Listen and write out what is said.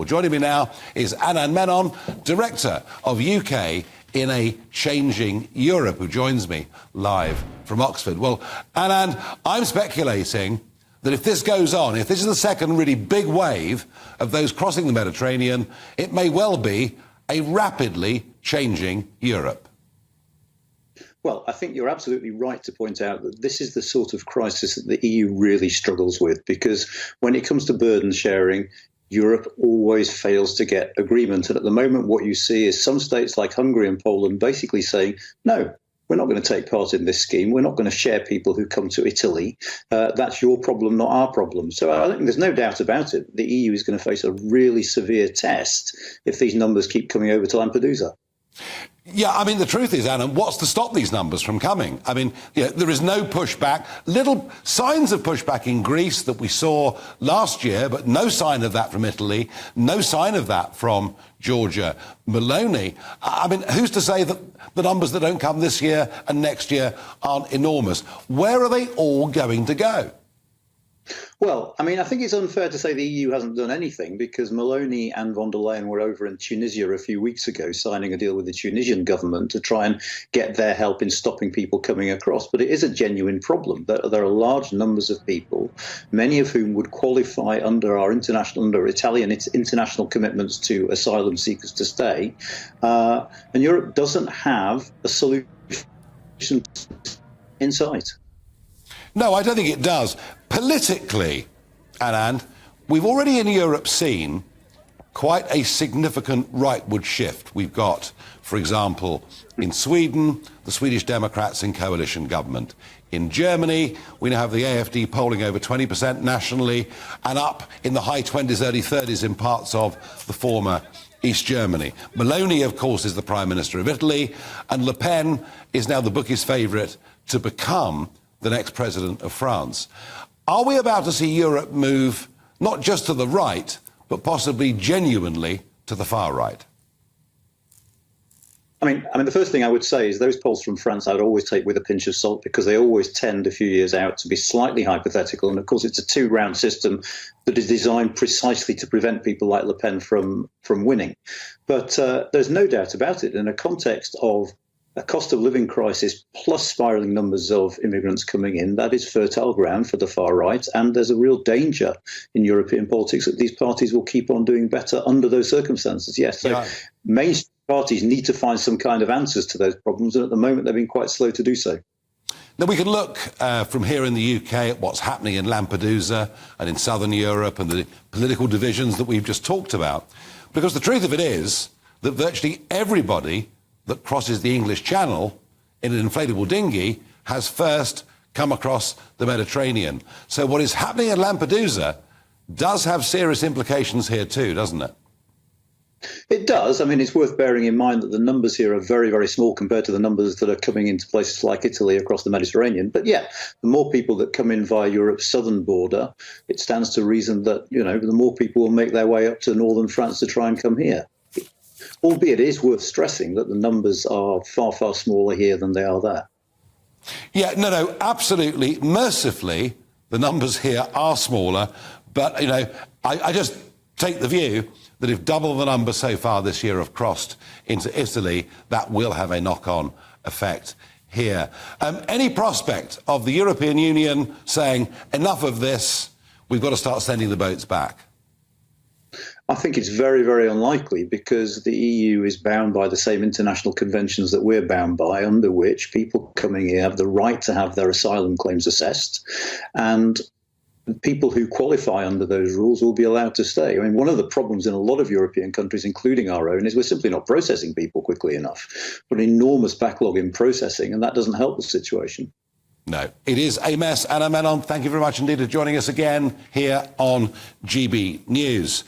Joining me now is Anand Menon, Director of UK in a Changing Europe, who joins me live from Oxford. Well, Anand, I'm speculating that if this goes on, if this is the second really big wave of those crossing the Mediterranean, it may well be a rapidly changing Europe. Well, I think you're absolutely right to point out that this is the sort of crisis that the EU really struggles with, because when it comes to burden sharing, Europe always fails to get agreement. And at the moment, what you see is some states like Hungary and Poland basically saying, no, we're not going to take part in this scheme. We're not going to share people who come to Italy. That's your problem, not our problem. So I think there's no doubt about it. The EU is going to face a really severe test if these numbers keep coming over to Lampedusa. Yeah, I mean, the truth is, Anand, what's to stop these numbers from coming? I mean, there is no pushback. Little signs of pushback in Greece that we saw last year, but no sign of that from Italy, no sign of that from Georgia Meloni. I mean, who's to say that the numbers that don't come this year and next year aren't enormous? Where are they all going to go? Well, I mean, I think it's unfair to say the EU hasn't done anything, because Meloni and von der Leyen were over in Tunisia a few weeks ago signing a deal with the Tunisian government to try and get their help in stopping people coming across. But it is a genuine problem. There are large numbers of people, many of whom would qualify under Italian international commitments to asylum seekers to stay. And Europe doesn't have a solution in sight. No, I don't think it does. Politically, Anand, we've already in Europe seen quite a significant rightward shift. We've got, for example, in Sweden, the Swedish Democrats in coalition government. In Germany, we now have the AfD polling over 20% nationally and up in the high 20s, early 30s in parts of the former East Germany. Meloni, of course, is the Prime Minister of Italy, and Le Pen is now the bookies' favourite to become the next president of France. Are we about to see Europe move not just to the right, but possibly genuinely to the far right? I mean, the first thing I would say is those polls from France I would always take with a pinch of salt, because they always tend a few years out to be slightly hypothetical. And of course, it's a two-round system that is designed precisely to prevent people like Le Pen from winning. But there's no doubt about it, in a context of a cost of living crisis plus spiralling numbers of immigrants coming in, that is fertile ground for the far right. And there's a real danger in European politics that these parties will keep on doing better under those circumstances. Yes, so mainstream parties need to find some kind of answers to those problems. And at the moment, they've been quite slow to do so. Now, we can look from here in the UK at what's happening in Lampedusa and in southern Europe and the political divisions that we've just talked about. Because the truth of it is that virtually everybody that crosses the English Channel in an inflatable dinghy has first come across the Mediterranean. So what is happening at Lampedusa does have serious implications here too, doesn't it? It does. I mean, it's worth bearing in mind that the numbers here are very, very small compared to the numbers that are coming into places like Italy across the Mediterranean. But yeah, the more people that come in via Europe's southern border, it stands to reason that, the more people will make their way up to northern France to try and come here. Albeit it is worth stressing that the numbers are far, far smaller here than they are there. Yeah, no, absolutely. Mercifully, the numbers here are smaller. But, I just take the view that if double the numbers so far this year have crossed into Italy, that will have a knock-on effect here. Any prospect of the European Union saying, enough of this, we've got to start sending the boats back? I think it's very, very unlikely, because the EU is bound by the same international conventions that we're bound by, under which people coming here have the right to have their asylum claims assessed. And people who qualify under those rules will be allowed to stay. I mean, one of the problems in a lot of European countries, including our own, is we're simply not processing people quickly enough. But an enormous backlog in processing, and that doesn't help the situation. No, it is a mess. Anand Menon, thank you very much indeed for joining us again here on GB News.